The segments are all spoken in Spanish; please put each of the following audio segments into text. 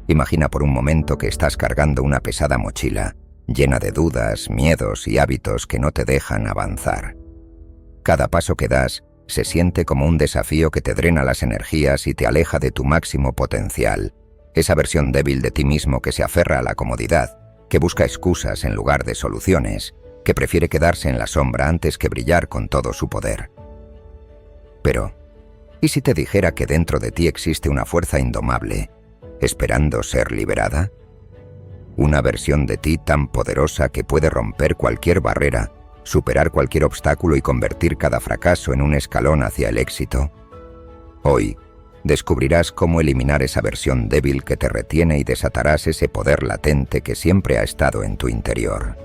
Imagina por un momento que estás cargando una pesada mochila, llena de dudas, miedos y hábitos que no te dejan avanzar. Cada paso que das se siente como un desafío que te drena las energías y te aleja de tu máximo potencial, esa versión débil de ti mismo que se aferra a la comodidad, que busca excusas en lugar de soluciones, que prefiere quedarse en la sombra antes que brillar con todo su poder. Pero, ¿y si te dijera que dentro de ti existe una fuerza indomable, esperando ser liberada? Una versión de ti tan poderosa que puede romper cualquier barrera, superar cualquier obstáculo y convertir cada fracaso en un escalón hacia el éxito. Hoy, descubrirás cómo eliminar esa versión débil que te retiene y desatarás ese poder latente que siempre ha estado en tu interior.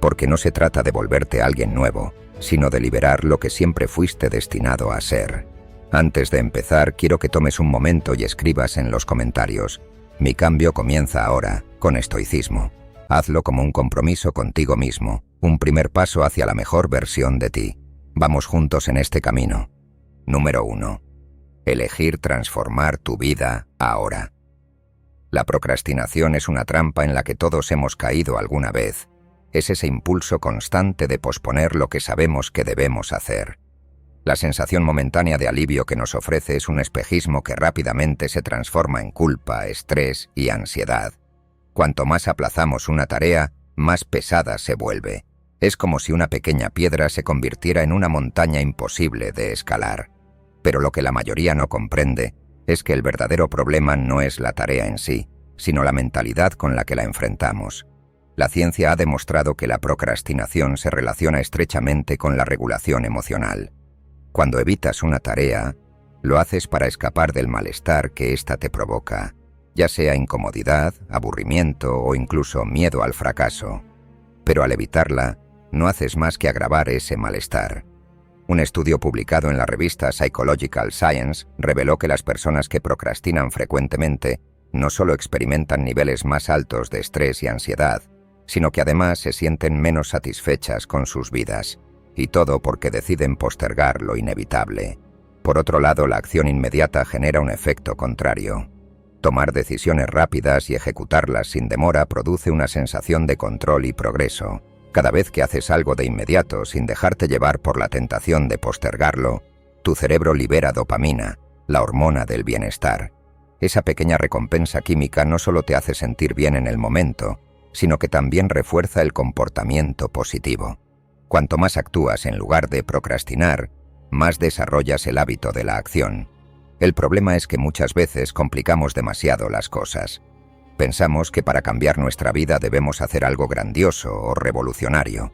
Porque no se trata de volverte alguien nuevo, sino de liberar lo que siempre fuiste destinado a ser. Antes de empezar, quiero que tomes un momento y escribas en los comentarios: mi cambio comienza ahora, con estoicismo. Hazlo como un compromiso contigo mismo, un primer paso hacia la mejor versión de ti. Vamos juntos en este camino. Número 1. Elegir transformar tu vida ahora. La procrastinación es una trampa en la que todos hemos caído alguna vez. Es ese impulso constante de posponer lo que sabemos que debemos hacer. La sensación momentánea de alivio que nos ofrece es un espejismo que rápidamente se transforma en culpa, estrés y ansiedad. Cuanto más aplazamos una tarea, más pesada se vuelve. Es como si una pequeña piedra se convirtiera en una montaña imposible de escalar. Pero lo que la mayoría no comprende es que el verdadero problema no es la tarea en sí, sino la mentalidad con la que la enfrentamos. La ciencia ha demostrado que la procrastinación se relaciona estrechamente con la regulación emocional. Cuando evitas una tarea, lo haces para escapar del malestar que ésta te provoca, ya sea incomodidad, aburrimiento o incluso miedo al fracaso. Pero al evitarla, no haces más que agravar ese malestar. Un estudio publicado en la revista Psychological Science reveló que las personas que procrastinan frecuentemente no solo experimentan niveles más altos de estrés y ansiedad, sino que además se sienten menos satisfechas con sus vidas, y todo porque deciden postergar lo inevitable. Por otro lado, la acción inmediata genera un efecto contrario. Tomar decisiones rápidas y ejecutarlas sin demora produce una sensación de control y progreso. Cada vez que haces algo de inmediato sin dejarte llevar por la tentación de postergarlo, tu cerebro libera dopamina, la hormona del bienestar. Esa pequeña recompensa química no solo te hace sentir bien en el momento, sino que también refuerza el comportamiento positivo. Cuanto más actúas en lugar de procrastinar, más desarrollas el hábito de la acción. El problema es que muchas veces complicamos demasiado las cosas. Pensamos que para cambiar nuestra vida debemos hacer algo grandioso o revolucionario.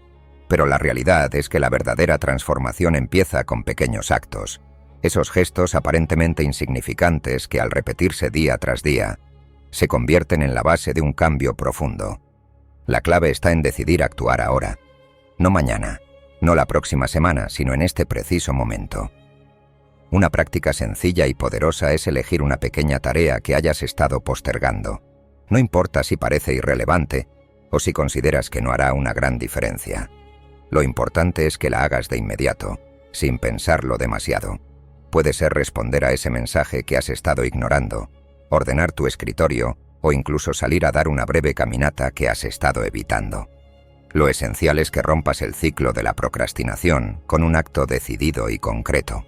Pero la realidad es que la verdadera transformación empieza con pequeños actos. Esos gestos aparentemente insignificantes que al repetirse día tras día, se convierten en la base de un cambio profundo. La clave está en decidir actuar ahora. No mañana, no la próxima semana, sino en este preciso momento. Una práctica sencilla y poderosa es elegir una pequeña tarea que hayas estado postergando. No importa si parece irrelevante o si consideras que no hará una gran diferencia. Lo importante es que la hagas de inmediato, sin pensarlo demasiado. Puede ser responder a ese mensaje que has estado ignorando, ordenar tu escritorio o incluso salir a dar una breve caminata que has estado evitando. Lo esencial es que rompas el ciclo de la procrastinación con un acto decidido y concreto.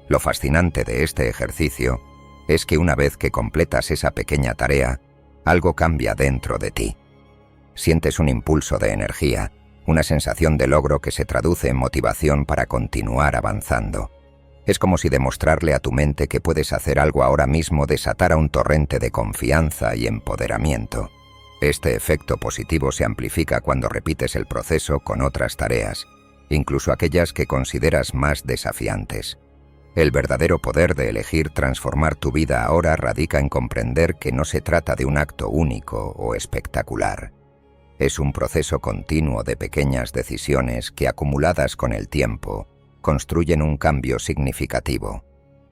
Lo fascinante de este ejercicio es que una vez que completas esa pequeña tarea, algo cambia dentro de ti. Sientes un impulso de energía, una sensación de logro que se traduce en motivación para continuar avanzando. Es como si demostrarle a tu mente que puedes hacer algo ahora mismo desatara un torrente de confianza y empoderamiento. Este efecto positivo se amplifica cuando repites el proceso con otras tareas, incluso aquellas que consideras más desafiantes. El verdadero poder de elegir transformar tu vida ahora radica en comprender que no se trata de un acto único o espectacular. Es un proceso continuo de pequeñas decisiones que, acumuladas con el tiempo, construyen un cambio significativo.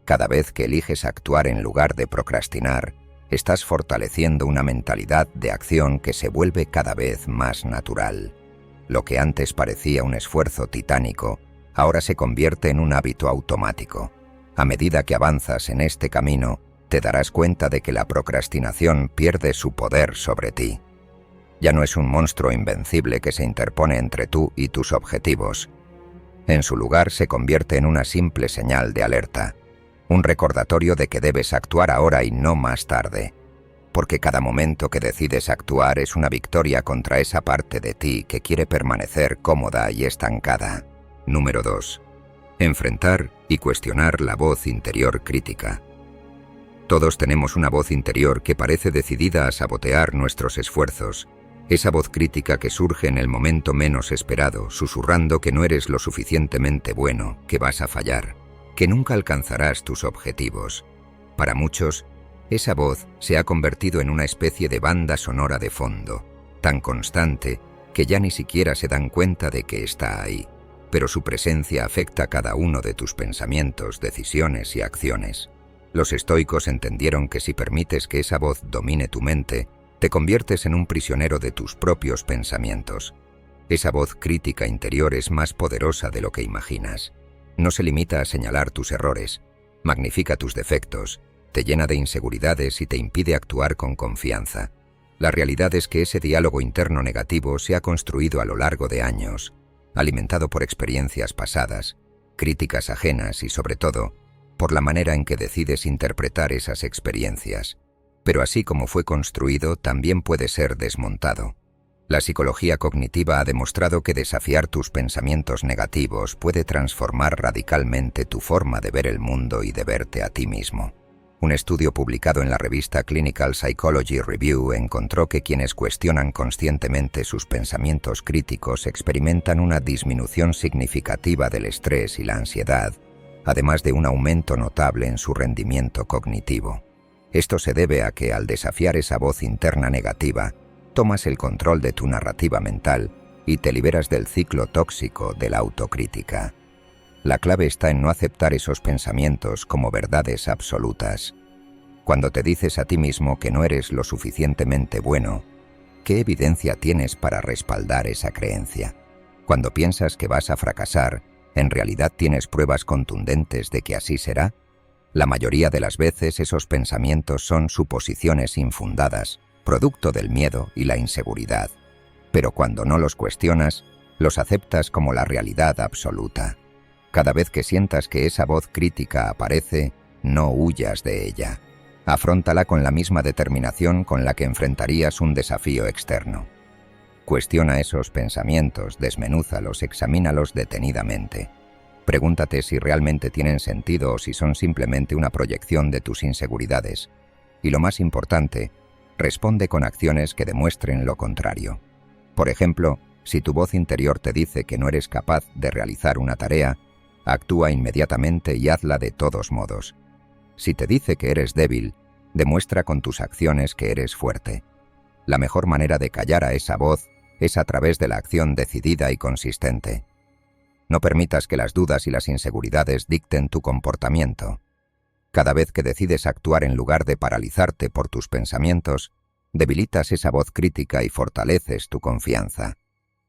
Cada vez que eliges actuar en lugar de procrastinar, estás fortaleciendo una mentalidad de acción que se vuelve cada vez más natural. Lo que antes parecía un esfuerzo titánico, ahora se convierte en un hábito automático. A medida que avanzas en este camino, te darás cuenta de que la procrastinación pierde su poder sobre ti. Ya no es un monstruo invencible que se interpone entre tú y tus objetivos. En su lugar se convierte en una simple señal de alerta, un recordatorio de que debes actuar ahora y no más tarde, porque cada momento que decides actuar es una victoria contra esa parte de ti que quiere permanecer cómoda y estancada. Número 2. Enfrentar y cuestionar la voz interior crítica. Todos tenemos una voz interior que parece decidida a sabotear nuestros esfuerzos, esa voz crítica que surge en el momento menos esperado, susurrando que no eres lo suficientemente bueno, que vas a fallar, que nunca alcanzarás tus objetivos. Para muchos, esa voz se ha convertido en una especie de banda sonora de fondo, tan constante que ya ni siquiera se dan cuenta de que está ahí, pero su presencia afecta cada uno de tus pensamientos, decisiones y acciones. Los estoicos entendieron que si permites que esa voz domine tu mente, te conviertes en un prisionero de tus propios pensamientos. Esa voz crítica interior es más poderosa de lo que imaginas. No se limita a señalar tus errores, magnifica tus defectos, te llena de inseguridades y te impide actuar con confianza. La realidad es que ese diálogo interno negativo se ha construido a lo largo de años, alimentado por experiencias pasadas, críticas ajenas y, sobre todo, por la manera en que decides interpretar esas experiencias. Pero así como fue construido, también puede ser desmontado. La psicología cognitiva ha demostrado que desafiar tus pensamientos negativos puede transformar radicalmente tu forma de ver el mundo y de verte a ti mismo. Un estudio publicado en la revista Clinical Psychology Review encontró que quienes cuestionan conscientemente sus pensamientos críticos experimentan una disminución significativa del estrés y la ansiedad, además de un aumento notable en su rendimiento cognitivo. Esto se debe a que, al desafiar esa voz interna negativa, tomas el control de tu narrativa mental y te liberas del ciclo tóxico de la autocrítica. La clave está en no aceptar esos pensamientos como verdades absolutas. Cuando te dices a ti mismo que no eres lo suficientemente bueno, ¿qué evidencia tienes para respaldar esa creencia? Cuando piensas que vas a fracasar, ¿en realidad tienes pruebas contundentes de que así será? La mayoría de las veces esos pensamientos son suposiciones infundadas, producto del miedo y la inseguridad. Pero cuando no los cuestionas, los aceptas como la realidad absoluta. Cada vez que sientas que esa voz crítica aparece, no huyas de ella. Afróntala con la misma determinación con la que enfrentarías un desafío externo. Cuestiona esos pensamientos, desmenúzalos, examínalos detenidamente. Pregúntate si realmente tienen sentido o si son simplemente una proyección de tus inseguridades. Y lo más importante, responde con acciones que demuestren lo contrario. Por ejemplo, si tu voz interior te dice que no eres capaz de realizar una tarea, actúa inmediatamente y hazla de todos modos. Si te dice que eres débil, demuestra con tus acciones que eres fuerte. La mejor manera de callar a esa voz es a través de la acción decidida y consistente. No permitas que las dudas y las inseguridades dicten tu comportamiento. Cada vez que decides actuar en lugar de paralizarte por tus pensamientos, debilitas esa voz crítica y fortaleces tu confianza.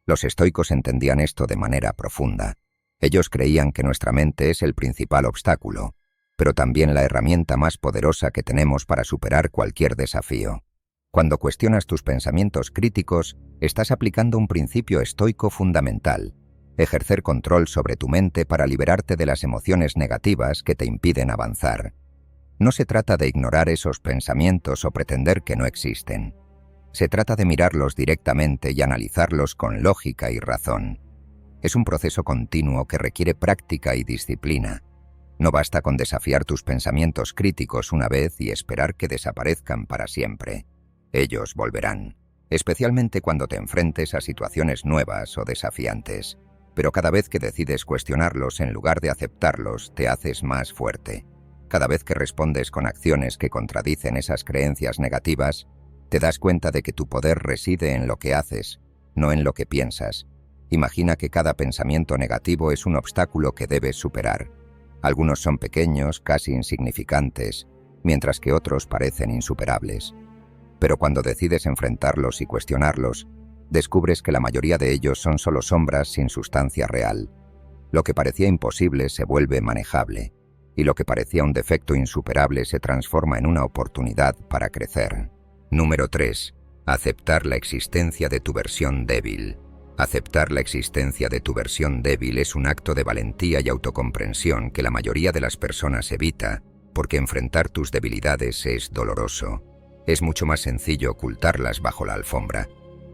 Los estoicos entendían esto de manera profunda. Ellos creían que nuestra mente es el principal obstáculo, pero también la herramienta más poderosa que tenemos para superar cualquier desafío. Cuando cuestionas tus pensamientos críticos, estás aplicando un principio estoico fundamental: ejercer control sobre tu mente para liberarte de las emociones negativas que te impiden avanzar. No se trata de ignorar esos pensamientos o pretender que no existen. Se trata de mirarlos directamente y analizarlos con lógica y razón. Es un proceso continuo que requiere práctica y disciplina. No basta con desafiar tus pensamientos críticos una vez y esperar que desaparezcan para siempre. Ellos volverán, especialmente cuando te enfrentes a situaciones nuevas o desafiantes. Pero cada vez que decides cuestionarlos en lugar de aceptarlos, te haces más fuerte. Cada vez que respondes con acciones que contradicen esas creencias negativas, te das cuenta de que tu poder reside en lo que haces, no en lo que piensas. Imagina que cada pensamiento negativo es un obstáculo que debes superar. Algunos son pequeños, casi insignificantes, mientras que otros parecen insuperables. Pero cuando decides enfrentarlos y cuestionarlos, descubres que la mayoría de ellos son solo sombras sin sustancia real. Lo que parecía imposible se vuelve manejable. y lo que parecía un defecto insuperable se transforma en una oportunidad para crecer. Número 3. Aceptar la existencia de tu versión débil. Aceptar la existencia de tu versión débil es un acto de valentía y autocomprensión que la mayoría de las personas evita, porque enfrentar tus debilidades es doloroso. Es mucho más sencillo ocultarlas bajo la alfombra,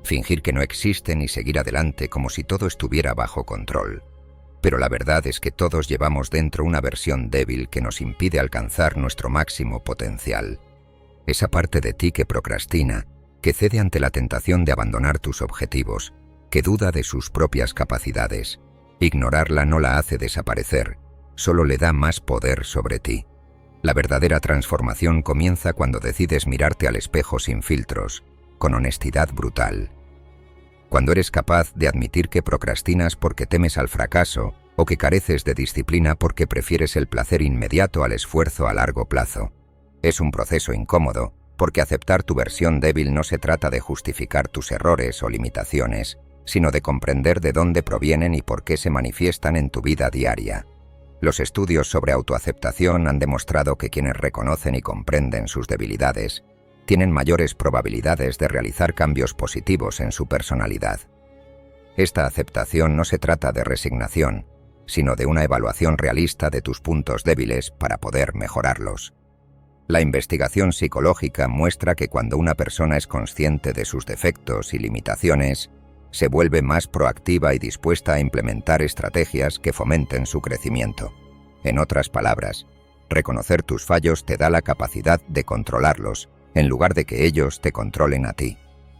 fingir que no existen y seguir adelante como si todo estuviera bajo control. Pero la verdad es que todos llevamos dentro una versión débil que nos impide alcanzar nuestro máximo potencial. Esa parte de ti que procrastina, que cede ante la tentación de abandonar tus objetivos, que duda de sus propias capacidades. Ignorarla no la hace desaparecer, solo le da más poder sobre ti. La verdadera transformación comienza cuando decides mirarte al espejo sin filtros, con honestidad brutal. Cuando eres capaz de admitir que procrastinas porque temes al fracaso o que careces de disciplina porque prefieres el placer inmediato al esfuerzo a largo plazo. Es un proceso incómodo, porque aceptar tu versión débil no se trata de justificar tus errores o limitaciones, sino de comprender de dónde provienen y por qué se manifiestan en tu vida diaria. Los estudios sobre autoaceptación han demostrado que quienes reconocen y comprenden sus debilidades tienen mayores probabilidades de realizar cambios positivos en su personalidad. Esta aceptación no se trata de resignación, sino de una evaluación realista de tus puntos débiles para poder mejorarlos. La investigación psicológica muestra que cuando una persona es consciente de sus defectos y limitaciones, se vuelve más proactiva y dispuesta a implementar estrategias que fomenten su crecimiento. En otras palabras, reconocer tus fallos te da la capacidad de controlarlos, en lugar de que ellos te controlen a ti.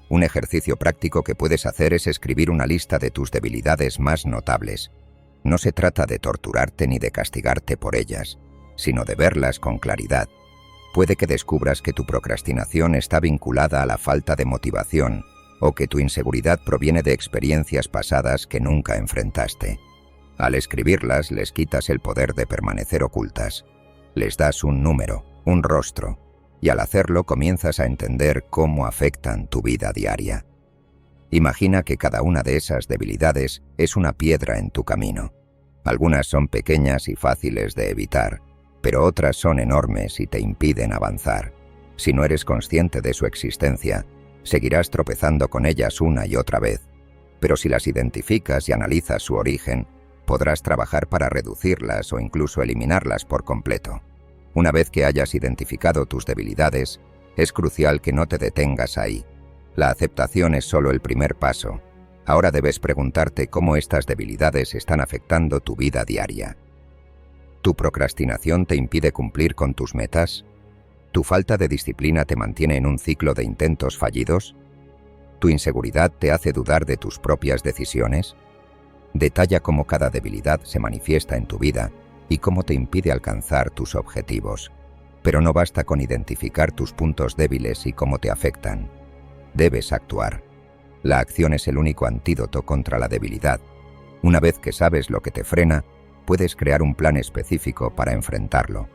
Un ejercicio práctico que puedes hacer es escribir una lista de tus debilidades más notables. No se trata de torturarte ni de castigarte por ellas, sino de verlas con claridad. Puede que descubras que tu procrastinación está vinculada a la falta de motivación o que tu inseguridad proviene de experiencias pasadas que nunca enfrentaste. Al escribirlas, les quitas el poder de permanecer ocultas. Les das un número, un rostro, y al hacerlo comienzas a entender cómo afectan tu vida diaria. Imagina que cada una de esas debilidades es una piedra en tu camino. Algunas son pequeñas y fáciles de evitar, pero otras son enormes y te impiden avanzar. Si no eres consciente de su existencia, seguirás tropezando con ellas una y otra vez. Pero si las identificas y analizas su origen, podrás trabajar para reducirlas o incluso eliminarlas por completo. Una vez que hayas identificado tus debilidades, es crucial que no te detengas ahí. La aceptación es solo el primer paso. Ahora debes preguntarte cómo estas debilidades están afectando tu vida diaria. ¿Tu procrastinación te impide cumplir con tus metas? ¿Tu falta de disciplina te mantiene en un ciclo de intentos fallidos? ¿Tu inseguridad te hace dudar de tus propias decisiones? Detalla cómo cada debilidad se manifiesta en tu vida y cómo te impide alcanzar tus objetivos. Pero no basta con identificar tus puntos débiles y cómo te afectan. Debes actuar. La acción es el único antídoto contra la debilidad. Una vez que sabes lo que te frena, puedes crear un plan específico para enfrentarlo.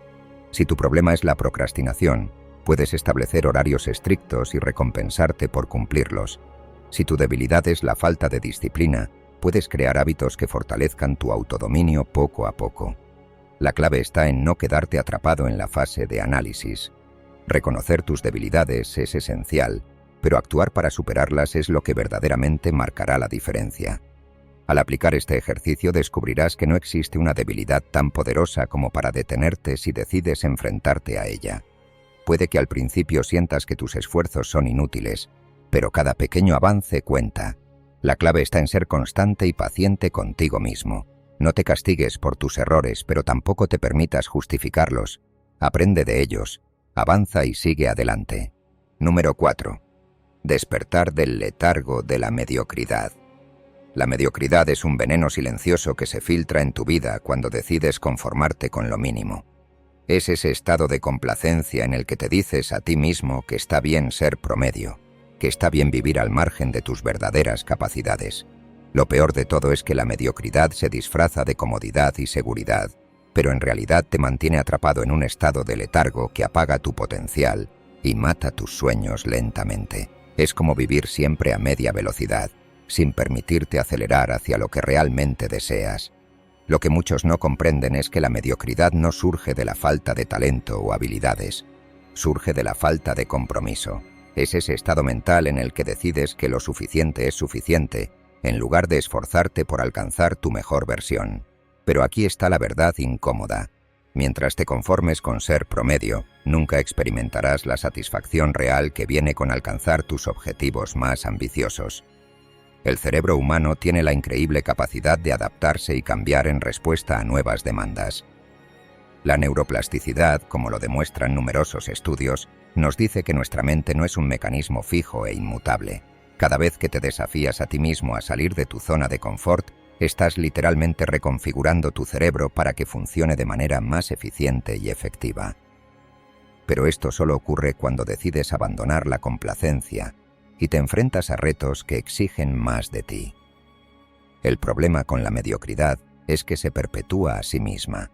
Si tu problema es la procrastinación, puedes establecer horarios estrictos y recompensarte por cumplirlos. Si tu debilidad es la falta de disciplina, puedes crear hábitos que fortalezcan tu autodominio poco a poco. La clave está en no quedarte atrapado en la fase de análisis. Reconocer tus debilidades es esencial, pero actuar para superarlas es lo que verdaderamente marcará la diferencia. Al aplicar este ejercicio descubrirás que no existe una debilidad tan poderosa como para detenerte si decides enfrentarte a ella. Puede que al principio sientas que tus esfuerzos son inútiles, pero cada pequeño avance cuenta. La clave está en ser constante y paciente contigo mismo. No te castigues por tus errores, pero tampoco te permitas justificarlos. Aprende de ellos, avanza y sigue adelante. Número 4. Despertar del letargo de la mediocridad. La mediocridad es un veneno silencioso que se filtra en tu vida cuando decides conformarte con lo mínimo. Es ese estado de complacencia en el que te dices a ti mismo que está bien ser promedio, que está bien vivir al margen de tus verdaderas capacidades. Lo peor de todo es que la mediocridad se disfraza de comodidad y seguridad, pero en realidad te mantiene atrapado en un estado de letargo que apaga tu potencial y mata tus sueños lentamente. Es como vivir siempre a media velocidad, sin permitirte acelerar hacia lo que realmente deseas. Lo que muchos no comprenden es que la mediocridad no surge de la falta de talento o habilidades, surge de la falta de compromiso. Es ese estado mental en el que decides que lo suficiente es suficiente, en lugar de esforzarte por alcanzar tu mejor versión. Pero aquí está la verdad incómoda. Mientras te conformes con ser promedio, nunca experimentarás la satisfacción real que viene con alcanzar tus objetivos más ambiciosos. El cerebro humano tiene la increíble capacidad de adaptarse y cambiar en respuesta a nuevas demandas. La neuroplasticidad, como lo demuestran numerosos estudios, nos dice que nuestra mente no es un mecanismo fijo e inmutable. Cada vez que te desafías a ti mismo a salir de tu zona de confort, estás literalmente reconfigurando tu cerebro para que funcione de manera más eficiente y efectiva. Pero esto solo ocurre cuando decides abandonar la complacencia y te enfrentas a retos que exigen más de ti. El problema con la mediocridad es que se perpetúa a sí misma.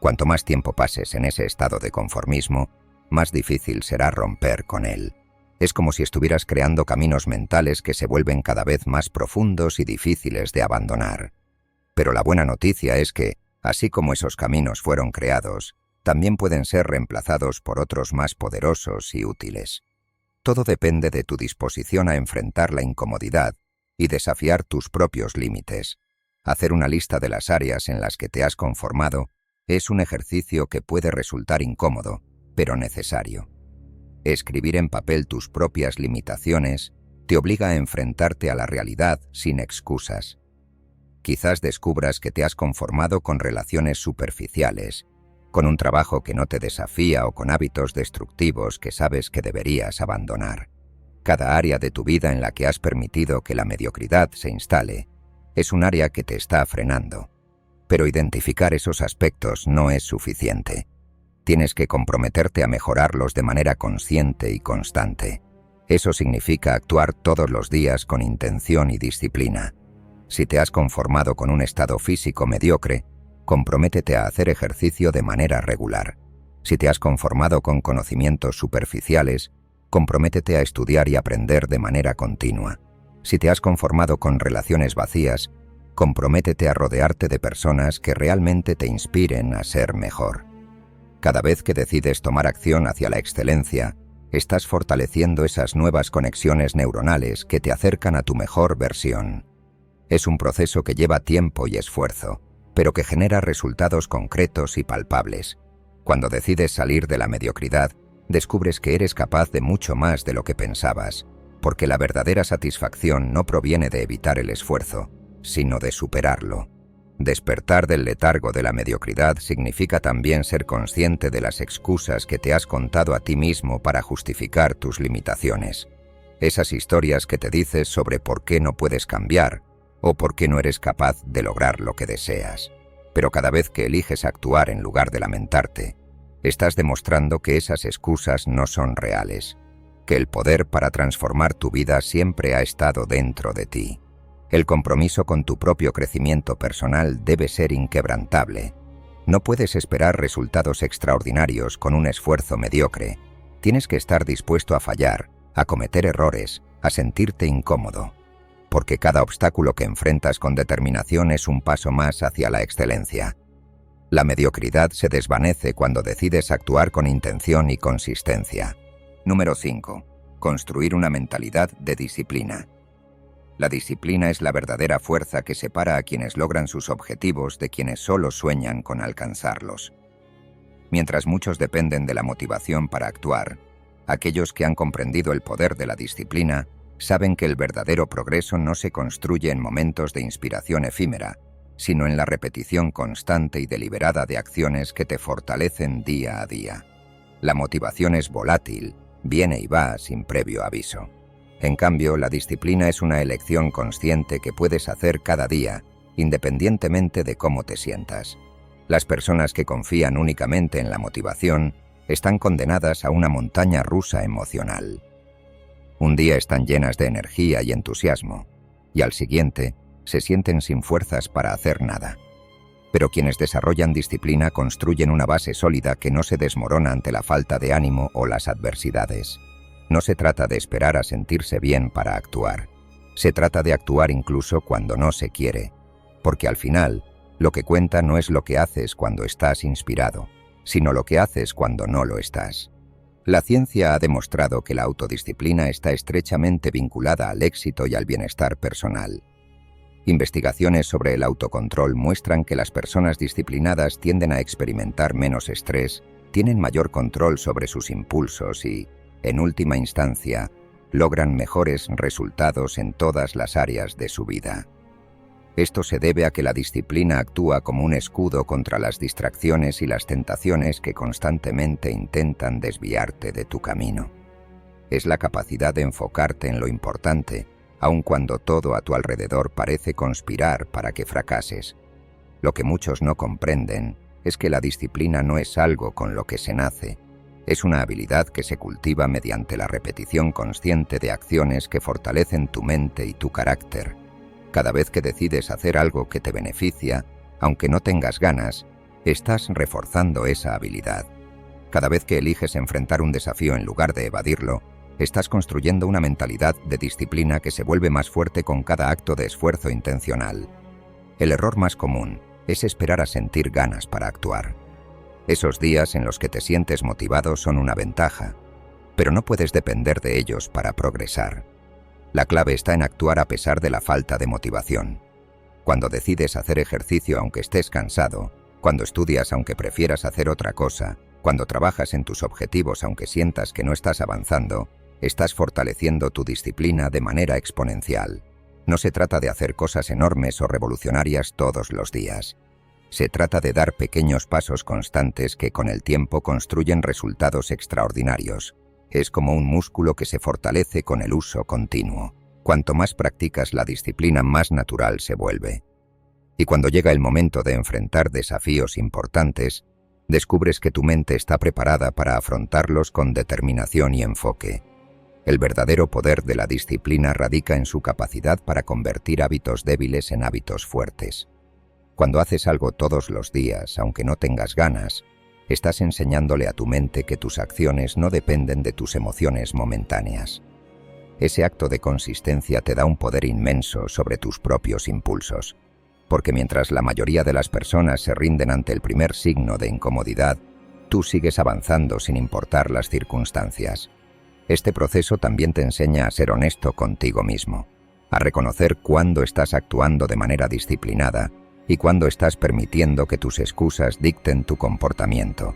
Cuanto más tiempo pases en ese estado de conformismo, más difícil será romper con él. Es como si estuvieras creando caminos mentales que se vuelven cada vez más profundos y difíciles de abandonar. Pero la buena noticia es que, así como esos caminos fueron creados, también pueden ser reemplazados por otros más poderosos y útiles. Todo depende de tu disposición a enfrentar la incomodidad y desafiar tus propios límites. Hacer una lista de las áreas en las que te has conformado es un ejercicio que puede resultar incómodo, pero necesario. Escribir en papel tus propias limitaciones te obliga a enfrentarte a la realidad sin excusas. Quizás descubras que te has conformado con relaciones superficiales, con un trabajo que no te desafía o con hábitos destructivos que sabes que deberías abandonar. Cada área de tu vida en la que has permitido que la mediocridad se instale es un área que te está frenando. Pero identificar esos aspectos no es suficiente. Tienes que comprometerte a mejorarlos de manera consciente y constante. Eso significa actuar todos los días con intención y disciplina. Si te has conformado con un estado físico mediocre, comprométete a hacer ejercicio de manera regular. Si te has conformado con conocimientos superficiales, comprométete a estudiar y aprender de manera continua. Si te has conformado con relaciones vacías, comprométete a rodearte de personas que realmente te inspiren a ser mejor. Cada vez que decides tomar acción hacia la excelencia, estás fortaleciendo esas nuevas conexiones neuronales que te acercan a tu mejor versión. Es un proceso que lleva tiempo y esfuerzo, pero que genera resultados concretos y palpables. Cuando decides salir de la mediocridad, descubres que eres capaz de mucho más de lo que pensabas, porque la verdadera satisfacción no proviene de evitar el esfuerzo, sino de superarlo. Despertar del letargo de la mediocridad significa también ser consciente de las excusas que te has contado a ti mismo para justificar tus limitaciones. Esas historias que te dices sobre por qué no puedes cambiar o por qué no eres capaz de lograr lo que deseas. Pero cada vez que eliges actuar en lugar de lamentarte, estás demostrando que esas excusas no son reales, que el poder para transformar tu vida siempre ha estado dentro de ti. El compromiso con tu propio crecimiento personal debe ser inquebrantable. No puedes esperar resultados extraordinarios con un esfuerzo mediocre. Tienes que estar dispuesto a fallar, a cometer errores, a sentirte incómodo. Porque cada obstáculo que enfrentas con determinación es un paso más hacia la excelencia. La mediocridad se desvanece cuando decides actuar con intención y consistencia. Número 5. Construir una mentalidad de disciplina. La disciplina es la verdadera fuerza que separa a quienes logran sus objetivos de quienes solo sueñan con alcanzarlos. Mientras muchos dependen de la motivación para actuar, aquellos que han comprendido el poder de la disciplina saben que el verdadero progreso no se construye en momentos de inspiración efímera, sino en la repetición constante y deliberada de acciones que te fortalecen día a día. La motivación es volátil, viene y va sin previo aviso. En cambio, la disciplina es una elección consciente que puedes hacer cada día, independientemente de cómo te sientas. Las personas que confían únicamente en la motivación están condenadas a una montaña rusa emocional. Un día están llenas de energía y entusiasmo, y al siguiente se sienten sin fuerzas para hacer nada. Pero quienes desarrollan disciplina construyen una base sólida que no se desmorona ante la falta de ánimo o las adversidades. No se trata de esperar a sentirse bien para actuar. Se trata de actuar incluso cuando no se quiere, porque al final, Lo que cuenta no es lo que haces cuando estás inspirado, sino lo que haces cuando no lo estás. La ciencia ha demostrado que la autodisciplina está estrechamente vinculada al éxito y al bienestar personal. Investigaciones sobre el autocontrol muestran que las personas disciplinadas tienden a experimentar menos estrés, tienen mayor control sobre sus impulsos y, en última instancia, logran mejores resultados en todas las áreas de su vida. Esto se debe a que la disciplina actúa como un escudo contra las distracciones y las tentaciones que constantemente intentan desviarte de tu camino. Es la capacidad de enfocarte en lo importante, aun cuando todo a tu alrededor parece conspirar para que fracases. Lo que muchos no comprenden es que la disciplina no es algo con lo que se nace, es una habilidad que se cultiva mediante la repetición consciente de acciones que fortalecen tu mente y tu carácter. Cada vez que decides hacer algo que te beneficia, aunque no tengas ganas, estás reforzando esa habilidad. Cada vez que eliges enfrentar un desafío en lugar de evadirlo, estás construyendo una mentalidad de disciplina que se vuelve más fuerte con cada acto de esfuerzo intencional. El error más común es esperar a sentir ganas para actuar. Esos días en los que te sientes motivado son una ventaja, pero no puedes depender de ellos para progresar. La clave está en actuar a pesar de la falta de motivación. Cuando decides hacer ejercicio aunque estés cansado, cuando estudias aunque prefieras hacer otra cosa, cuando trabajas en tus objetivos aunque sientas que no estás avanzando, estás fortaleciendo tu disciplina de manera exponencial. No se trata de hacer cosas enormes o revolucionarias todos los días. Se trata de dar pequeños pasos constantes que con el tiempo construyen resultados extraordinarios. Es como un músculo que se fortalece con el uso continuo. Cuanto más practicas la disciplina, más natural se vuelve. Y cuando llega el momento de enfrentar desafíos importantes, descubres que tu mente está preparada para afrontarlos con determinación y enfoque. El verdadero poder de la disciplina radica en su capacidad para convertir hábitos débiles en hábitos fuertes. Cuando haces algo todos los días, aunque no tengas ganas, estás enseñándole a tu mente que tus acciones no dependen de tus emociones momentáneas. Ese acto de consistencia te da un poder inmenso sobre tus propios impulsos, porque mientras la mayoría de las personas se rinden ante el primer signo de incomodidad, tú sigues avanzando sin importar las circunstancias. Este proceso también te enseña a ser honesto contigo mismo, a reconocer cuándo estás actuando de manera disciplinada y cuándo estás permitiendo que tus excusas dicten tu comportamiento.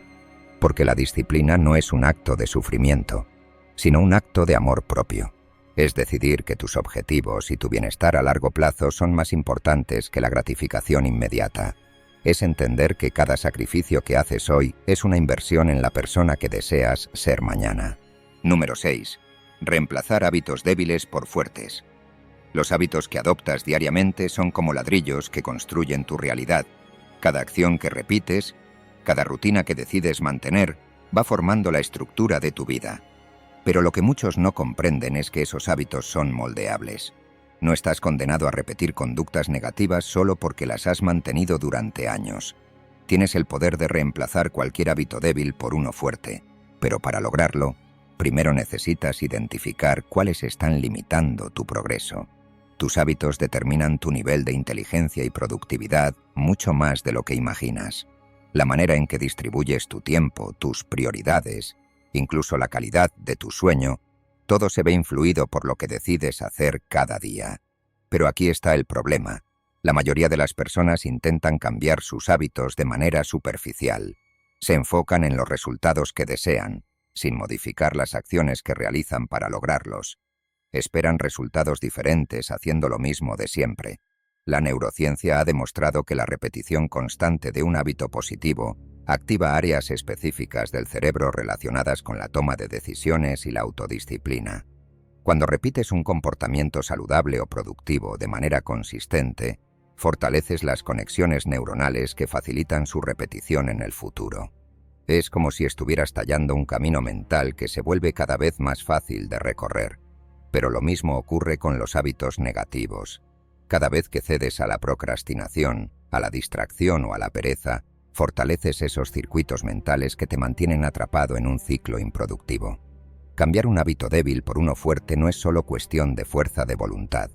Porque la disciplina no es un acto de sufrimiento, sino un acto de amor propio. Es decidir que tus objetivos y tu bienestar a largo plazo son más importantes que la gratificación inmediata. Es entender que cada sacrificio que haces hoy es una inversión en la persona que deseas ser mañana. Número 6. Reemplazar hábitos débiles por fuertes. Los hábitos que adoptas diariamente son como ladrillos que construyen tu realidad. Cada acción que repites, cada rutina que decides mantener, va formando la estructura de tu vida. Pero lo que muchos no comprenden es que esos hábitos son moldeables. No estás condenado a repetir conductas negativas solo porque las has mantenido durante años. Tienes el poder de reemplazar cualquier hábito débil por uno fuerte, pero para lograrlo, primero necesitas identificar cuáles están limitando tu progreso. Tus hábitos determinan tu nivel de inteligencia y productividad mucho más de lo que imaginas. La manera en que distribuyes tu tiempo, tus prioridades, incluso la calidad de tu sueño, todo se ve influido por lo que decides hacer cada día. Pero aquí está el problema. La mayoría de las personas intentan cambiar sus hábitos de manera superficial. Se enfocan en los resultados que desean, sin modificar las acciones que realizan para lograrlos. Esperan resultados diferentes haciendo lo mismo de siempre. La neurociencia ha demostrado que la repetición constante de un hábito positivo activa áreas específicas del cerebro relacionadas con la toma de decisiones y la autodisciplina. Cuando repites un comportamiento saludable o productivo de manera consistente, fortaleces las conexiones neuronales que facilitan su repetición en el futuro. Es como si estuvieras tallando un camino mental que se vuelve cada vez más fácil de recorrer. Pero lo mismo ocurre con los hábitos negativos. Cada vez que cedes a la procrastinación, a la distracción o a la pereza, fortaleces esos circuitos mentales que te mantienen atrapado en un ciclo improductivo. Cambiar un hábito débil por uno fuerte no es solo cuestión de fuerza de voluntad,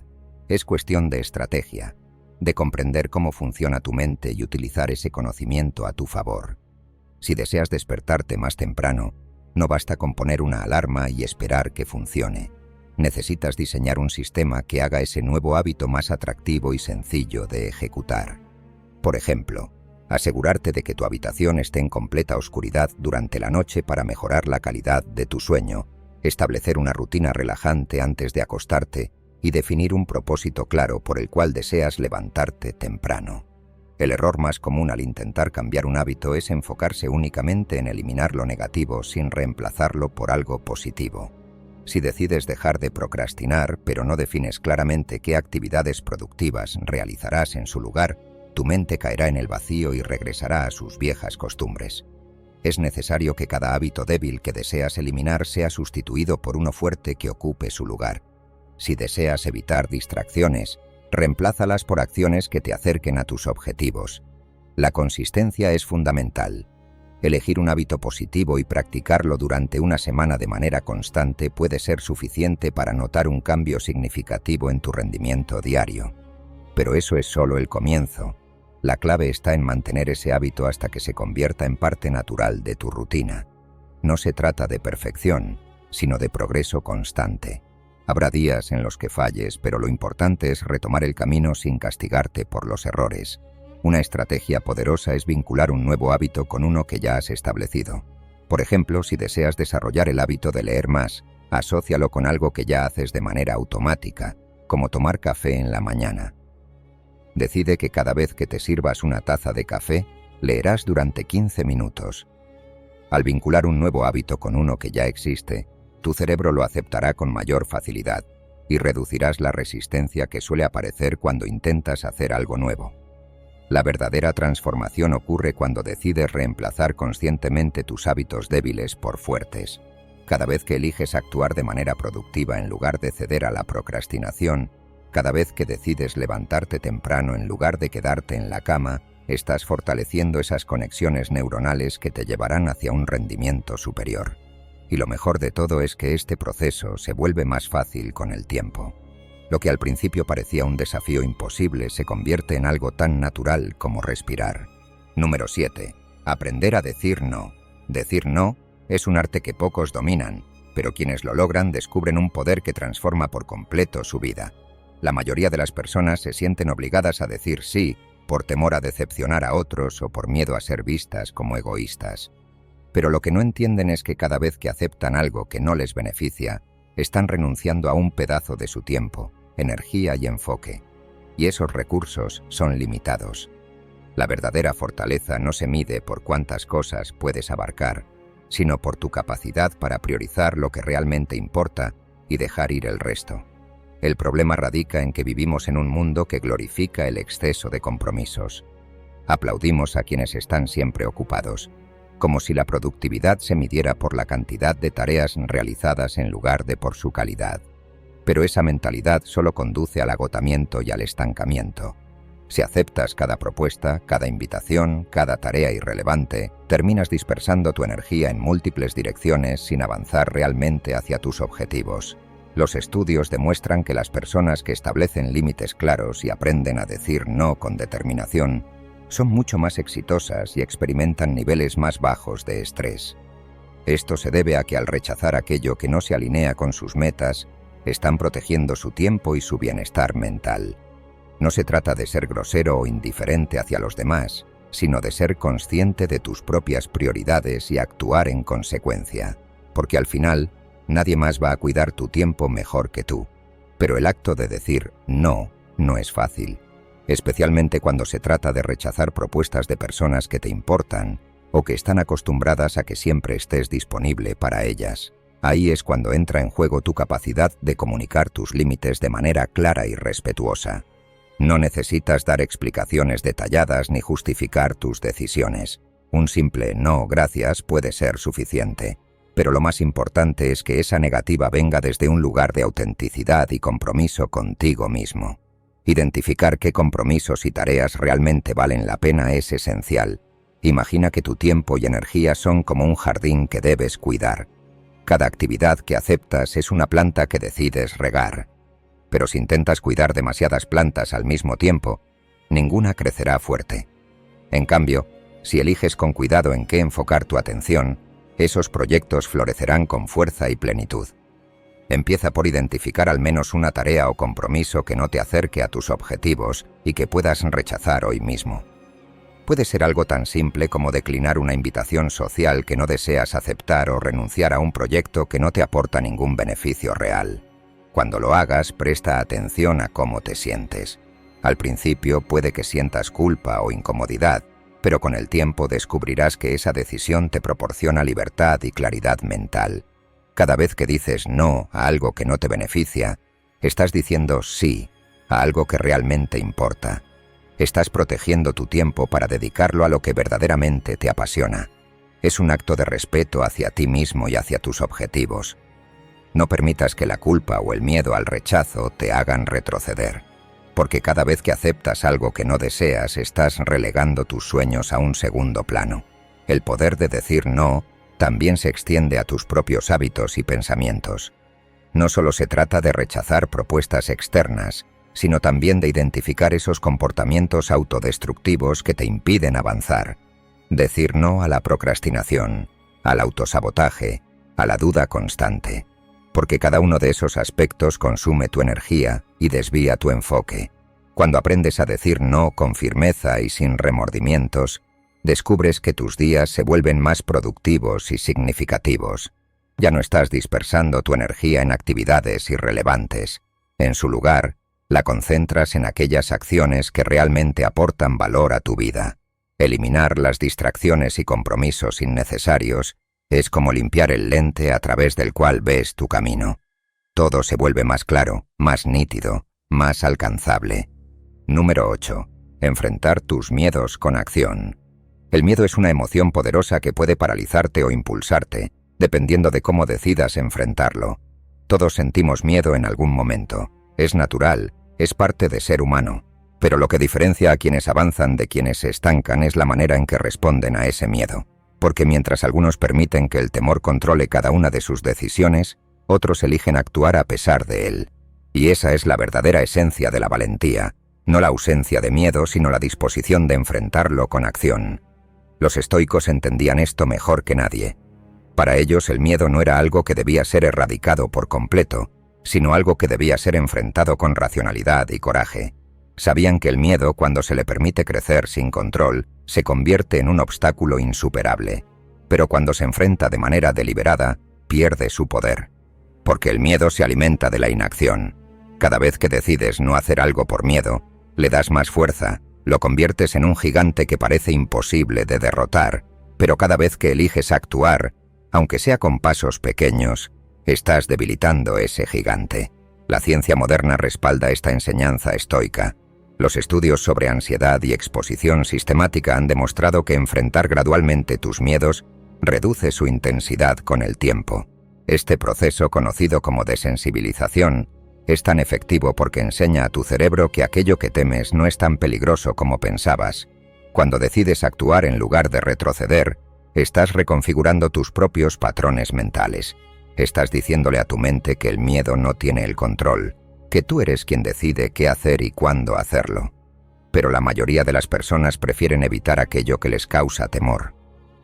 es cuestión de estrategia. de comprender cómo funciona tu mente y utilizar ese conocimiento a tu favor. Si deseas despertarte más temprano, no basta con poner una alarma y esperar que funcione. Necesitas diseñar un sistema que haga ese nuevo hábito más atractivo y sencillo de ejecutar. Por ejemplo, asegurarte de que tu habitación esté en completa oscuridad durante la noche para mejorar la calidad de tu sueño, establecer una rutina relajante antes de acostarte y definir un propósito claro por el cual deseas levantarte temprano. El error más común al intentar cambiar un hábito es enfocarse únicamente en eliminar lo negativo sin reemplazarlo por algo positivo. Si decides dejar de procrastinar, pero no defines claramente qué actividades productivas realizarás en su lugar, tu mente caerá en el vacío y regresará a sus viejas costumbres. Es necesario que cada hábito débil que deseas eliminar sea sustituido por uno fuerte que ocupe su lugar. Si deseas evitar distracciones, reemplázalas por acciones que te acerquen a tus objetivos. La consistencia es fundamental. Elegir un hábito positivo y practicarlo durante una semana de manera constante puede ser suficiente para notar un cambio significativo en tu rendimiento diario. Pero eso es solo el comienzo. La clave está en mantener ese hábito hasta que se convierta en parte natural de tu rutina. No se trata de perfección, sino de progreso constante. Habrá días en los que falles, pero lo importante es retomar el camino sin castigarte por los errores. Una estrategia poderosa es vincular un nuevo hábito con uno que ya has establecido. Por ejemplo, si deseas desarrollar el hábito de leer más, asócialo con algo que ya haces de manera automática, como tomar café en la mañana. Decide que cada vez que te sirvas una taza de café, leerás durante 15 minutos. Al vincular un nuevo hábito con uno que ya existe, tu cerebro lo aceptará con mayor facilidad y reducirás la resistencia que suele aparecer cuando intentas hacer algo nuevo. La verdadera transformación ocurre cuando decides reemplazar conscientemente tus hábitos débiles por fuertes. Cada vez que eliges actuar de manera productiva en lugar de ceder a la procrastinación, cada vez que decides levantarte temprano en lugar de quedarte en la cama, estás fortaleciendo esas conexiones neuronales que te llevarán hacia un rendimiento superior. Y lo mejor de todo es que este proceso se vuelve más fácil con el tiempo. Lo que al principio parecía un desafío imposible se convierte en algo tan natural como respirar. Número 7. Aprender a decir no. Decir no es un arte que pocos dominan, pero quienes lo logran descubren un poder que transforma por completo su vida. La mayoría de las personas se sienten obligadas a decir sí por temor a decepcionar a otros o por miedo a ser vistas como egoístas. Pero lo que no entienden es que cada vez que aceptan algo que no les beneficia, están renunciando a un pedazo de su tiempo, energía y enfoque. Y esos recursos son limitados. La verdadera fortaleza no se mide por cuántas cosas puedes abarcar, sino por tu capacidad para priorizar lo que realmente importa y dejar ir el resto. El problema radica en que vivimos en un mundo que glorifica el exceso de compromisos. Aplaudimos a quienes están siempre ocupados, como si la productividad se midiera por la cantidad de tareas realizadas en lugar de por su calidad. Pero esa mentalidad solo conduce al agotamiento y al estancamiento. Si aceptas cada propuesta, cada invitación, cada tarea irrelevante, terminas dispersando tu energía en múltiples direcciones sin avanzar realmente hacia tus objetivos. Los estudios demuestran que las personas que establecen límites claros y aprenden a decir no con determinación son mucho más exitosas y experimentan niveles más bajos de estrés. Esto se debe a que al rechazar aquello que no se alinea con sus metas, están protegiendo su tiempo y su bienestar mental. No se trata de ser grosero o indiferente hacia los demás, sino de ser consciente de tus propias prioridades y actuar en consecuencia, porque al final, nadie más va a cuidar tu tiempo mejor que tú. Pero el acto de decir no es fácil, especialmente cuando se trata de rechazar propuestas de personas que te importan o que están acostumbradas a que siempre estés disponible para ellas. Ahí es cuando entra en juego tu capacidad de comunicar tus límites de manera clara y respetuosa. No necesitas dar explicaciones detalladas ni justificar tus decisiones. Un simple no, gracias puede ser suficiente. Pero lo más importante es que esa negativa venga desde un lugar de autenticidad y compromiso contigo mismo. Identificar qué compromisos y tareas realmente valen la pena es esencial. Imagina que tu tiempo y energía son como un jardín que debes cuidar. Cada actividad que aceptas es una planta que decides regar. Pero si intentas cuidar demasiadas plantas al mismo tiempo, ninguna crecerá fuerte. En cambio, si eliges con cuidado en qué enfocar tu atención, esos proyectos florecerán con fuerza y plenitud. Empieza por identificar al menos una tarea o compromiso que no te acerque a tus objetivos y que puedas rechazar hoy mismo. Puede ser algo tan simple como declinar una invitación social que no deseas aceptar o renunciar a un proyecto que no te aporta ningún beneficio real. Cuando lo hagas, presta atención a cómo te sientes. Al principio puede que sientas culpa o incomodidad, pero con el tiempo descubrirás que esa decisión te proporciona libertad y claridad mental. Cada vez que dices no a algo que no te beneficia, estás diciendo sí a algo que realmente importa. Estás protegiendo tu tiempo para dedicarlo a lo que verdaderamente te apasiona. Es un acto de respeto hacia ti mismo y hacia tus objetivos. No permitas que la culpa o el miedo al rechazo te hagan retroceder, porque cada vez que aceptas algo que no deseas, estás relegando tus sueños a un segundo plano. El poder de decir no también se extiende a tus propios hábitos y pensamientos. No solo se trata de rechazar propuestas externas, sino también de identificar esos comportamientos autodestructivos que te impiden avanzar. Decir no a la procrastinación, al autosabotaje, a la duda constante, porque cada uno de esos aspectos consume tu energía y desvía tu enfoque. Cuando aprendes a decir no con firmeza y sin remordimientos, descubres que tus días se vuelven más productivos y significativos. Ya no estás dispersando tu energía en actividades irrelevantes. En su lugar, la concentras en aquellas acciones que realmente aportan valor a tu vida. Eliminar las distracciones y compromisos innecesarios es como limpiar el lente a través del cual ves tu camino. Todo se vuelve más claro, más nítido, más alcanzable. Número 8. Enfrentar tus miedos con acción. El miedo es una emoción poderosa que puede paralizarte o impulsarte, dependiendo de cómo decidas enfrentarlo. Todos sentimos miedo en algún momento. Es natural, es parte de ser humano. Pero lo que diferencia a quienes avanzan de quienes se estancan es la manera en que responden a ese miedo. Porque mientras algunos permiten que el temor controle cada una de sus decisiones, otros eligen actuar a pesar de él. Y esa es la verdadera esencia de la valentía, no la ausencia de miedo, sino la disposición de enfrentarlo con acción. Los estoicos entendían esto mejor que nadie. Para ellos el miedo no era algo que debía ser erradicado por completo, sino algo que debía ser enfrentado con racionalidad y coraje. Sabían que el miedo, cuando se le permite crecer sin control, se convierte en un obstáculo insuperable, pero cuando se enfrenta de manera deliberada, pierde su poder. Porque el miedo se alimenta de la inacción. Cada vez que decides no hacer algo por miedo, le das más fuerza, lo conviertes en un gigante que parece imposible de derrotar, pero cada vez que eliges actuar, aunque sea con pasos pequeños, estás debilitando ese gigante. La ciencia moderna respalda esta enseñanza estoica. Los estudios sobre ansiedad y exposición sistemática han demostrado que enfrentar gradualmente tus miedos reduce su intensidad con el tiempo. Este proceso, conocido como desensibilización, es tan efectivo porque enseña a tu cerebro que aquello que temes no es tan peligroso como pensabas. Cuando decides actuar en lugar de retroceder, estás reconfigurando tus propios patrones mentales. Estás diciéndole a tu mente que el miedo no tiene el control, que tú eres quien decide qué hacer y cuándo hacerlo. Pero la mayoría de las personas prefieren evitar aquello que les causa temor.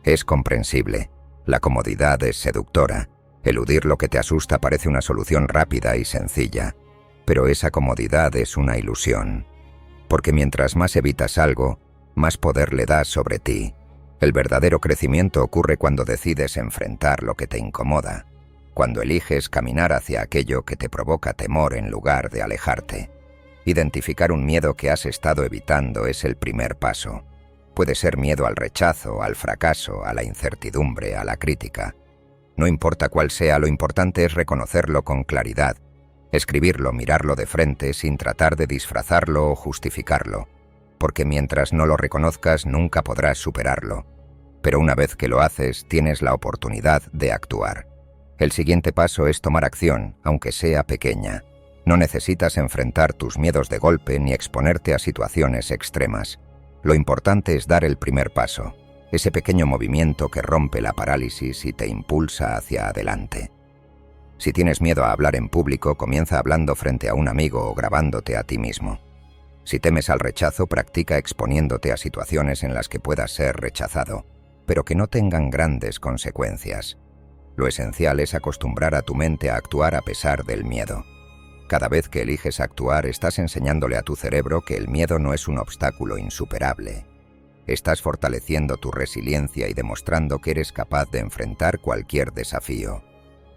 Es comprensible. La comodidad es seductora. Eludir lo que te asusta parece una solución rápida y sencilla. Pero esa comodidad es una ilusión. Porque mientras más evitas algo, más poder le das sobre ti. El verdadero crecimiento ocurre cuando decides enfrentar lo que te incomoda, cuando eliges caminar hacia aquello que te provoca temor en lugar de alejarte. Identificar un miedo que has estado evitando es el primer paso. Puede ser miedo al rechazo, al fracaso, a la incertidumbre, a la crítica. No importa cuál sea, lo importante es reconocerlo con claridad, escribirlo, mirarlo de frente sin tratar de disfrazarlo o justificarlo, porque mientras no lo reconozcas nunca podrás superarlo. Pero una vez que lo haces, tienes la oportunidad de actuar. El siguiente paso es tomar acción, aunque sea pequeña. No necesitas enfrentar tus miedos de golpe ni exponerte a situaciones extremas. Lo importante es dar el primer paso, ese pequeño movimiento que rompe la parálisis y te impulsa hacia adelante. Si tienes miedo a hablar en público, comienza hablando frente a un amigo o grabándote a ti mismo. Si temes al rechazo, practica exponiéndote a situaciones en las que puedas ser rechazado, pero que no tengan grandes consecuencias. Lo esencial es acostumbrar a tu mente a actuar a pesar del miedo. Cada vez que eliges actuar, estás enseñándole a tu cerebro que el miedo no es un obstáculo insuperable. Estás fortaleciendo tu resiliencia y demostrando que eres capaz de enfrentar cualquier desafío.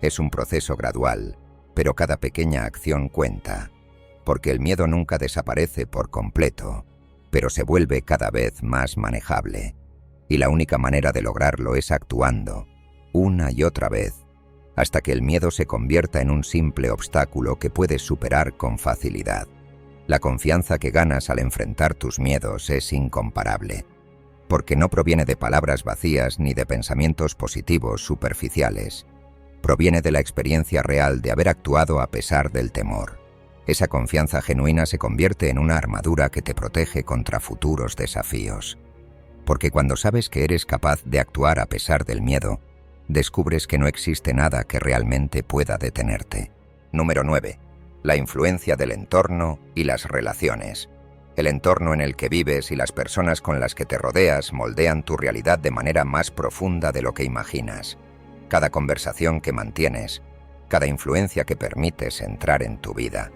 Es un proceso gradual, pero cada pequeña acción cuenta, porque el miedo nunca desaparece por completo, pero se vuelve cada vez más manejable. Y la única manera de lograrlo es actuando, una y otra vez, hasta que el miedo se convierta en un simple obstáculo que puedes superar con facilidad. La confianza que ganas al enfrentar tus miedos es incomparable, porque no proviene de palabras vacías ni de pensamientos positivos superficiales. Proviene de la experiencia real de haber actuado a pesar del temor. Esa confianza genuina se convierte en una armadura que te protege contra futuros desafíos. Porque cuando sabes que eres capaz de actuar a pesar del miedo, descubres que no existe nada que realmente pueda detenerte. Número 9. La influencia del entorno y las relaciones. El entorno en el que vives y las personas con las que te rodeas moldean tu realidad de manera más profunda de lo que imaginas. Cada conversación que mantienes, cada influencia que permites entrar en tu vida,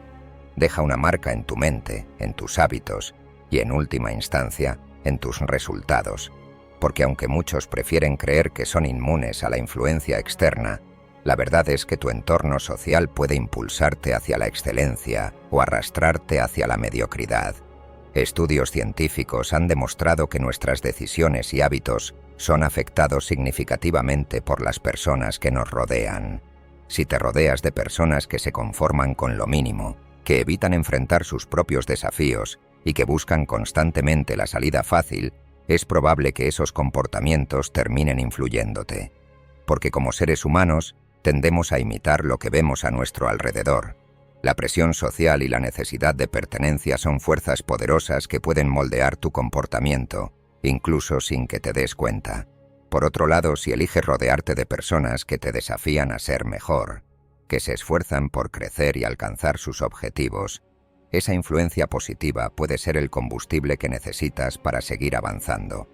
deja una marca en tu mente, en tus hábitos y, en última instancia, en tus resultados. Porque aunque muchos prefieren creer que son inmunes a la influencia externa, la verdad es que tu entorno social puede impulsarte hacia la excelencia o arrastrarte hacia la mediocridad. Estudios científicos han demostrado que nuestras decisiones y hábitos son afectados significativamente por las personas que nos rodean. Si te rodeas de personas que se conforman con lo mínimo, que evitan enfrentar sus propios desafíos y que buscan constantemente la salida fácil, es probable que esos comportamientos terminen influyéndote. Porque como seres humanos, tendemos a imitar lo que vemos a nuestro alrededor. La presión social y la necesidad de pertenencia son fuerzas poderosas que pueden moldear tu comportamiento, incluso sin que te des cuenta. Por otro lado, si eliges rodearte de personas que te desafían a ser mejor, que se esfuerzan por crecer y alcanzar sus objetivos, esa influencia positiva puede ser el combustible que necesitas para seguir avanzando.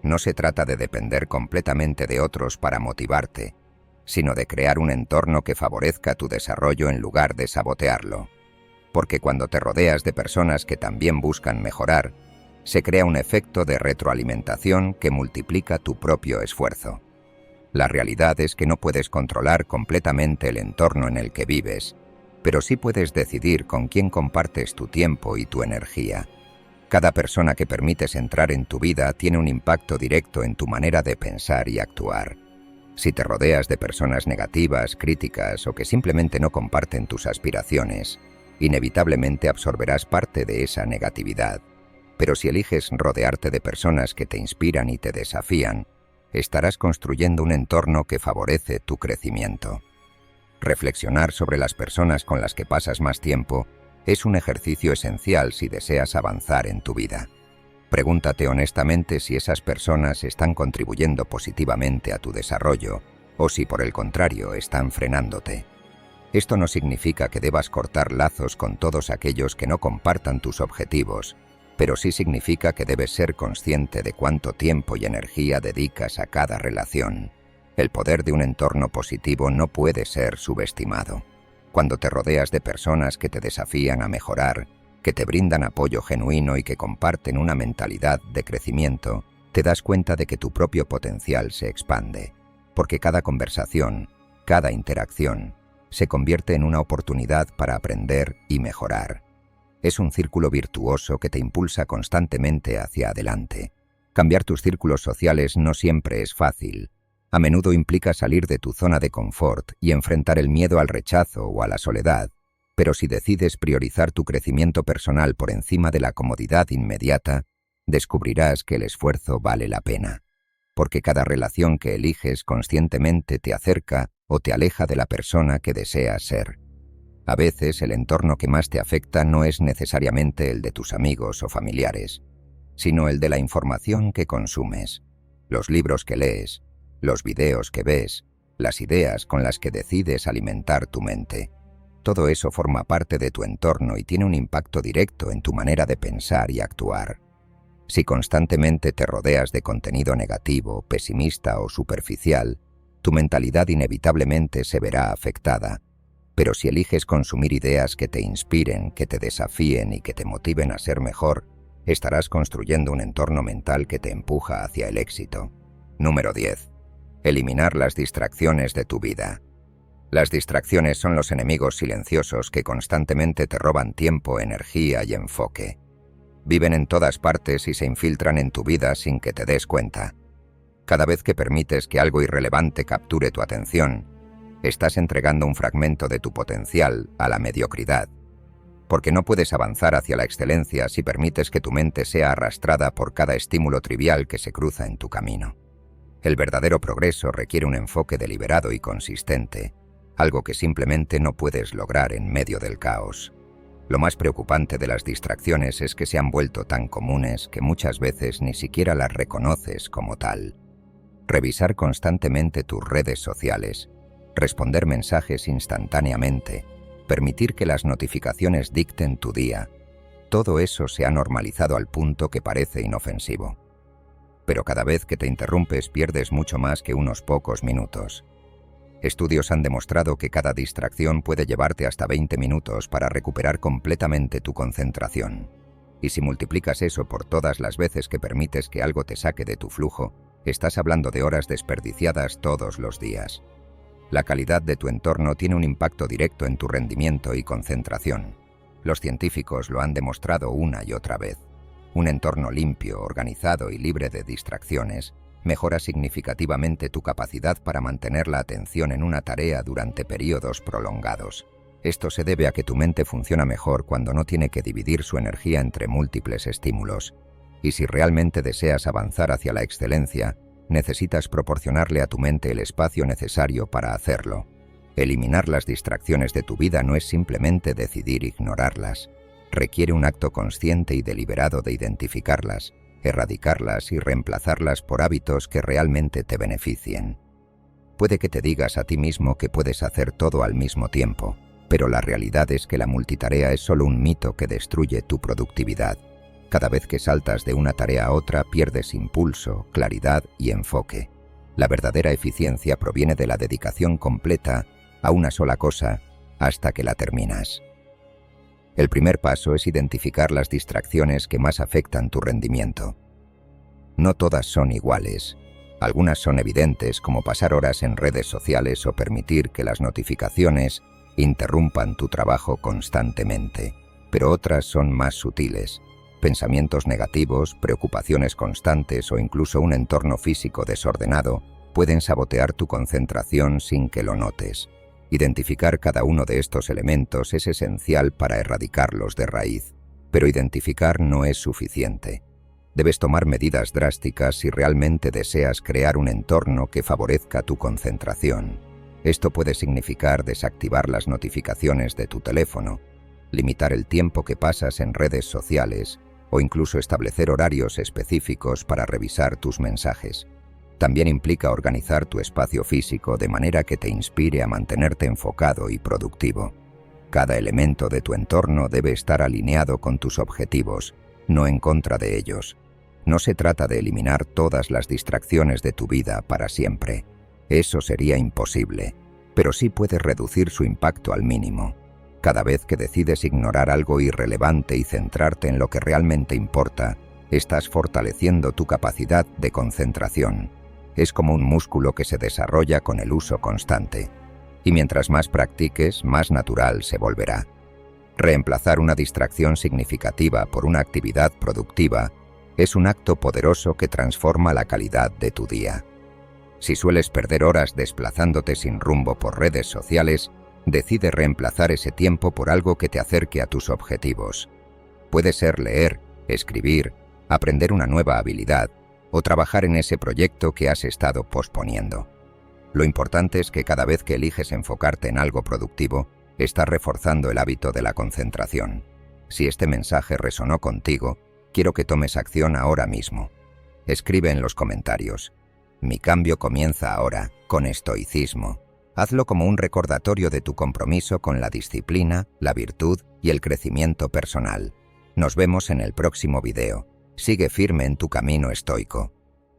No se trata de depender completamente de otros para motivarte, sino de crear un entorno que favorezca tu desarrollo en lugar de sabotearlo. Porque cuando te rodeas de personas que también buscan mejorar, se crea un efecto de retroalimentación que multiplica tu propio esfuerzo. La realidad es que no puedes controlar completamente el entorno en el que vives, pero sí puedes decidir con quién compartes tu tiempo y tu energía. Cada persona que permites entrar en tu vida tiene un impacto directo en tu manera de pensar y actuar. Si te rodeas de personas negativas, críticas o que simplemente no comparten tus aspiraciones, inevitablemente absorberás parte de esa negatividad. Pero si eliges rodearte de personas que te inspiran y te desafían, estarás construyendo un entorno que favorece tu crecimiento. Reflexionar sobre las personas con las que pasas más tiempo es un ejercicio esencial si deseas avanzar en tu vida. Pregúntate honestamente si esas personas están contribuyendo positivamente a tu desarrollo o si por el contrario están frenándote. Esto no significa que debas cortar lazos con todos aquellos que no compartan tus objetivos, pero sí significa que debes ser consciente de cuánto tiempo y energía dedicas a cada relación. El poder de un entorno positivo no puede ser subestimado. Cuando te rodeas de personas que te desafían a mejorar, que te brindan apoyo genuino y que comparten una mentalidad de crecimiento, te das cuenta de que tu propio potencial se expande, porque cada conversación, cada interacción, se convierte en una oportunidad para aprender y mejorar. Es un círculo virtuoso que te impulsa constantemente hacia adelante. Cambiar tus círculos sociales no siempre es fácil. A menudo implica salir de tu zona de confort y enfrentar el miedo al rechazo o a la soledad, pero si decides priorizar tu crecimiento personal por encima de la comodidad inmediata, descubrirás que el esfuerzo vale la pena, porque cada relación que eliges conscientemente te acerca o te aleja de la persona que deseas ser. A veces el entorno que más te afecta no es necesariamente el de tus amigos o familiares, sino el de la información que consumes, los libros que lees, los videos que ves, las ideas con las que decides alimentar tu mente. Todo eso forma parte de tu entorno y tiene un impacto directo en tu manera de pensar y actuar. Si constantemente te rodeas de contenido negativo, pesimista o superficial, tu mentalidad inevitablemente se verá afectada. Pero si eliges consumir ideas que te inspiren, que te desafíen y que te motiven a ser mejor, estarás construyendo un entorno mental que te empuja hacia el éxito. Número 10. Eliminar las distracciones de tu vida. Las distracciones son los enemigos silenciosos que constantemente te roban tiempo, energía y enfoque. Viven en todas partes y se infiltran en tu vida sin que te des cuenta. Cada vez que permites que algo irrelevante capture tu atención, estás entregando un fragmento de tu potencial a la mediocridad. Porque no puedes avanzar hacia la excelencia si permites que tu mente sea arrastrada por cada estímulo trivial que se cruza en tu camino. El verdadero progreso requiere un enfoque deliberado y consistente, algo que simplemente no puedes lograr en medio del caos. Lo más preocupante de las distracciones es que se han vuelto tan comunes que muchas veces ni siquiera las reconoces como tal. Revisar constantemente tus redes sociales, responder mensajes instantáneamente, permitir que las notificaciones dicten tu día, todo eso se ha normalizado al punto que parece inofensivo. Pero cada vez que te interrumpes pierdes mucho más que unos pocos minutos. Estudios han demostrado que cada distracción puede llevarte hasta 20 minutos para recuperar completamente tu concentración. Y si multiplicas eso por todas las veces que permites que algo te saque de tu flujo, estás hablando de horas desperdiciadas todos los días. La calidad de tu entorno tiene un impacto directo en tu rendimiento y concentración. Los científicos lo han demostrado una y otra vez. Un entorno limpio, organizado y libre de distracciones mejora significativamente tu capacidad para mantener la atención en una tarea durante periodos prolongados. Esto se debe a que tu mente funciona mejor cuando no tiene que dividir su energía entre múltiples estímulos. Y si realmente deseas avanzar hacia la excelencia, necesitas proporcionarle a tu mente el espacio necesario para hacerlo. Eliminar las distracciones de tu vida no es simplemente decidir ignorarlas. Requiere un acto consciente y deliberado de identificarlas, erradicarlas y reemplazarlas por hábitos que realmente te beneficien. Puede que te digas a ti mismo que puedes hacer todo al mismo tiempo, pero la realidad es que la multitarea es solo un mito que destruye tu productividad. Cada vez que saltas de una tarea a otra pierdes impulso, claridad y enfoque. La verdadera eficiencia proviene de la dedicación completa a una sola cosa hasta que la terminas. El primer paso es identificar las distracciones que más afectan tu rendimiento. No todas son iguales. Algunas son evidentes, como pasar horas en redes sociales o permitir que las notificaciones interrumpan tu trabajo constantemente. Pero otras son más sutiles. Pensamientos negativos, preocupaciones constantes o incluso un entorno físico desordenado pueden sabotear tu concentración sin que lo notes. Identificar cada uno de estos elementos es esencial para erradicarlos de raíz, pero identificar no es suficiente. Debes tomar medidas drásticas si realmente deseas crear un entorno que favorezca tu concentración. Esto puede significar desactivar las notificaciones de tu teléfono, limitar el tiempo que pasas en redes sociales o incluso establecer horarios específicos para revisar tus mensajes. También implica organizar tu espacio físico de manera que te inspire a mantenerte enfocado y productivo. Cada elemento de tu entorno debe estar alineado con tus objetivos, no en contra de ellos. No se trata de eliminar todas las distracciones de tu vida para siempre. Eso sería imposible, pero sí puedes reducir su impacto al mínimo. Cada vez que decides ignorar algo irrelevante y centrarte en lo que realmente importa, estás fortaleciendo tu capacidad de concentración. Es como un músculo que se desarrolla con el uso constante. Y mientras más practiques, más natural se volverá. Reemplazar una distracción significativa por una actividad productiva es un acto poderoso que transforma la calidad de tu día. Si sueles perder horas desplazándote sin rumbo por redes sociales, decide reemplazar ese tiempo por algo que te acerque a tus objetivos. Puede ser leer, escribir, aprender una nueva habilidad o trabajar en ese proyecto que has estado posponiendo. Lo importante es que cada vez que eliges enfocarte en algo productivo, estás reforzando el hábito de la concentración. Si este mensaje resonó contigo, quiero que tomes acción ahora mismo. Escribe en los comentarios: mi cambio comienza ahora, con estoicismo. Hazlo como un recordatorio de tu compromiso con la disciplina, la virtud y el crecimiento personal. Nos vemos en el próximo video. Sigue firme en tu camino estoico.